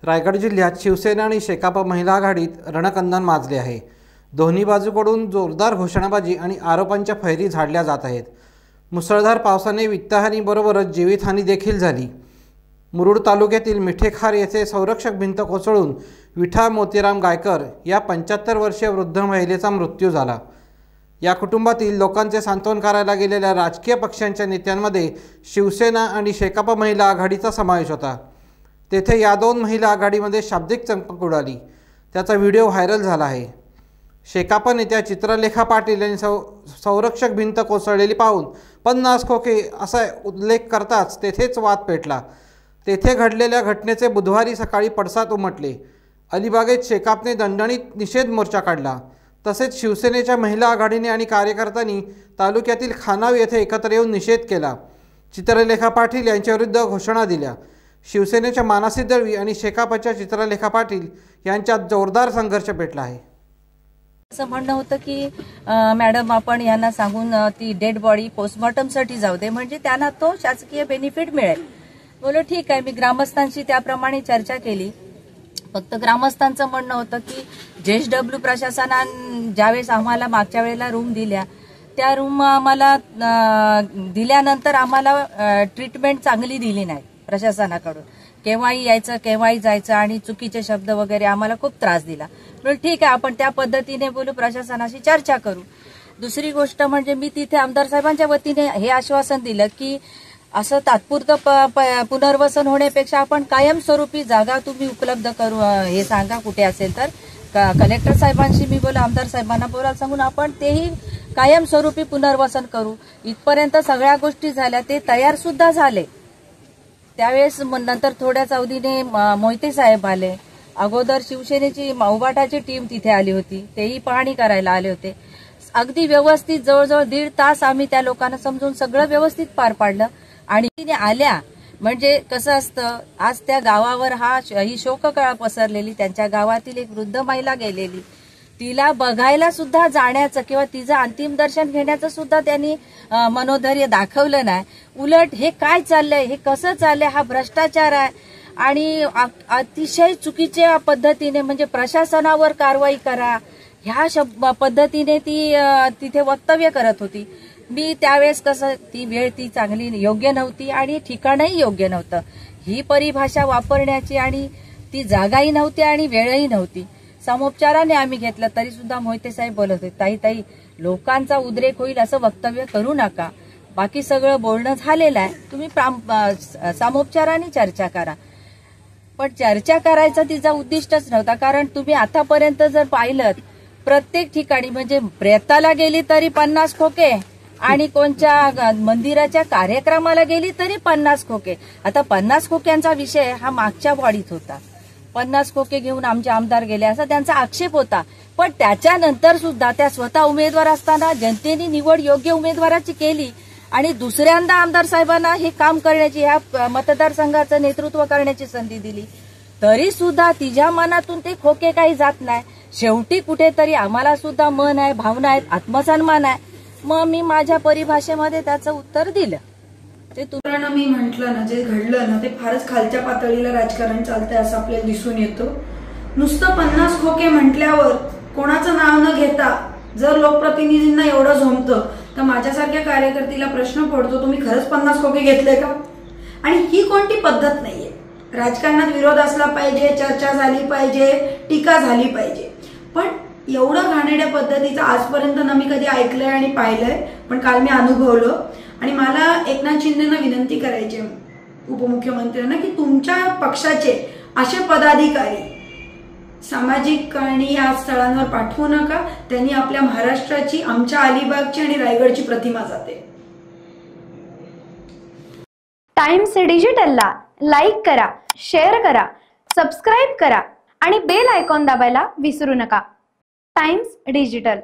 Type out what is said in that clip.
रायगड जिल्ह्यात शिवसेना आणि शेकाप महिला आघाडीत रणकंदन माजले आहे। दोन्ही बाजूकडून जोरदार घोषणाबाजी आणि आरोपांच्या फैरी झाडल्या जात आहेत। मुसळधार पावसाने वित्तहानीबरोबरच जीवितहानी देखील झाली। मुरुड तालुक्यातील मिठेखार येथे संरक्षक भिंत कोसळून विठा मोतीराम गायकर या 75 वर्षीय वृद्ध महिलेचा मृत्यू झाला। या कुटुंबातील लोकांचे सांत्वन करायला गेलेल्या राजकीय पक्षांच्या नेत्यांमध्ये शिवसेना आणि शेकाप महिला आघाडीचा समावेश होता। तेथे या दोन महिला आघाडीमध्ये शाब्दिक चकमक उडाली, त्याचा व्हिडिओ व्हायरल झाला आहे। शेकाप नेत्या चित्रलेखा पाटील यांनी संरक्षक भिंत कोसळलेली पाहून 50 खोके असा उल्लेख करताच तेथेच वाद पेटला। तेथे घडलेल्या घटनेचे बुधवारी सकाळी पडसाद उमटले। अलिबागेत शेकापने दणदणीत निषेध मोर्चा काढला। तसेच शिवसेनेच्या महिला आघाडीने आणि कार्यकर्त्यांनी तालुक्यातील खानाव येथे एकत्र येऊन निषेध केला। चित्रलेखा पाटील यांच्याविरुद्ध घोषणा दिल्या। शिवसेनेच्या मानसी दळवी आणि शेकापच्या चित्रलेखा पाटील यांच्यात जोरदार संघर्ष पेटला आहे। असं म्हणणं होतं की मॅडम आपण यांना सांगून ती डेड बॉडी पोस्टमॉर्टमसाठी जाऊ दे, म्हणजे त्यांना तो शासकीय बेनिफिट मिळेल। बोलो ठीक आहे। मी ग्रामस्थांशी त्याप्रमाणे चर्चा केली। फक्त ग्रामस्थांचं म्हणणं होतं की JSW प्रशासनाने ज्यावेळेस आम्हाला मागच्या वेळेला रूम दिल्या, त्या रूम आम्हाला दिल्यानंतर आम्हाला ट्रीटमेंट चांगली दिली नाही प्रशासनाकडून। केव्हाही यायचं केव्हाही जायचं आणि चुकीचे शब्द वगैरे आम्हाला खूप त्रास दिला। म्हणजे ठीक आहे, आपण त्या पद्धतीने बोलू, प्रशासनाशी चर्चा करू। दुसरी गोष्ट म्हणजे मी तिथे आमदार साहेबांच्या वतीने हे आश्वासन दिलं की असं तात्पुरतं पुनर्वसन होण्यापेक्षा आपण कायमस्वरूपी जागा तुम्ही उपलब्ध करू, हे सांगा कुठे असेल तर। कलेक्टर साहेबांशी मी बोला, आमदार साहेबांना बोलायला सांगून आपण तेही कायमस्वरूपी पुनर्वसन करू। इथपर्यंत सगळ्या गोष्टी झाल्या, ते तयार सुद्धा झाले। त्यावेळेस नंतर थोड्याच अवधीने मोहिते साहेब आले। अगोदर शिवसेनेची उभाटाची टीम तिथे आली होती, तेही पाहणी करायला आले होते। अगदी व्यवस्थित जवळजवळ 1.5 तास आम्ही त्या लोकांना समजून सगळं व्यवस्थित पार पाडलं। आणि तिने आल्या म्हणजे कसं असतं, आज त्या गावावर ही शोककळा पसरलेली, त्यांच्या गावातील एक वृद्ध महिला गेलेली, तिला बघायला सुद्धा जाण्याचं किंवा तिचं अंतिम दर्शन घेण्याचं सुद्धा त्यांनी मनोधैर्य दाखवलं नाही। उलट हे काय चाललंय, हे कसं चाललंय, हा भ्रष्टाचार आहे आणि अतिशय चुकीच्या पद्धतीने म्हणजे प्रशासनावर कारवाई करा ह्या पद्धतीने ती तिथे वक्तव्य करत होती। मी त्यावेळेस कसं, ती वेळ ती चांगली योग्य नव्हती आणि ठिकाणही योग्य नव्हतं, ही परिभाषा वापरण्याची, आणि ती जागाही नव्हती आणि वेळही नव्हती। सामोपचाराने आम्ही घेतलं तरी सुद्धा मोहिते साहेब बोलत होते, ताई लोकांचा उद्रेक होईल असं वक्तव्य करू नका, बाकी सगळं बोलणं झालेलं आहे, तुम्ही सामोपचाराने चर्चा करा। पण चर्चा करायचा तिचा उद्दिष्टच नव्हता, कारण तुम्ही आतापर्यंत जर पाहिलं प्रत्येक ठिकाणी म्हणजे प्रेताला गेली तरी 50 खोके आणि कोणत्या मंदिराच्या कार्यक्रमाला गेली तरी 50 खोके। आता 50 खोक्यांचा विषय हा मागच्या बॉडीत होता, 50 खोके घेऊन आमचे आमदार गेले असा त्यांचा आक्षेप होता। पण त्याच्यानंतर सुद्धा त्या स्वतः उमेदवार असताना जनतेने निवड योग्य उमेदवाराची केली आणि दुसऱ्यांदा आमदार साहेबांना हे काम करण्याची, ह्या मतदारसंघाचं नेतृत्व करण्याची संधी दिली, तरी सुद्धा तिच्या मनातून ते खोके काही जात नाही। शेवटी कुठेतरी आम्हाला सुद्धा मन आहे, भावना आहेत, आत्मसन्मान आहे। मग मी माझ्या परिभाषेमध्ये त्याचं उत्तर दिलं। ते तुम्हाला मी म्हटलं ना, जे घडलं ना ते फारच खालच्या पातळीला राजकारण चालतंय असं आपल्याला दिसून येतं। नुसतं 50 खोके म्हटल्यावर कोणाचं नाव न घेता जर लोकप्रतिनिधींना एवढं झोंबतं तर माझ्यासारख्या कार्यकर्त्याला प्रश्न पडतो, तुम्ही खरंच 50 खोके घेतले का? आणि ही कोणती पद्धत नाहीये। राजकारणात विरोध असला पाहिजे, चर्चा झाली पाहिजे, टीका झाली पाहिजे, पण एवढं घाणेरड्या पद्धतीचं आजपर्यंत ना मी कधी ऐकलंय आणि पाहिलंय, पण काल मी अनुभवलं। आणि मला एकनाथ शिंदेना विनंती करायची उपमुख्यमंत्र्यांना की तुमच्या पक्षाचे असे पदाधिकारी सामाजिक आणि या स्थळांवर पाठवू नका, त्यांनी आपल्या महाराष्ट्राची, आमच्या अलिबागची आणि रायगडची प्रतिमा जाते। टाइम्स डिजिटलला लाईक करा, शेअर करा, सबस्क्राईब करा आणि बेल आयकॉन दाबायला विसरू नका। Times digital.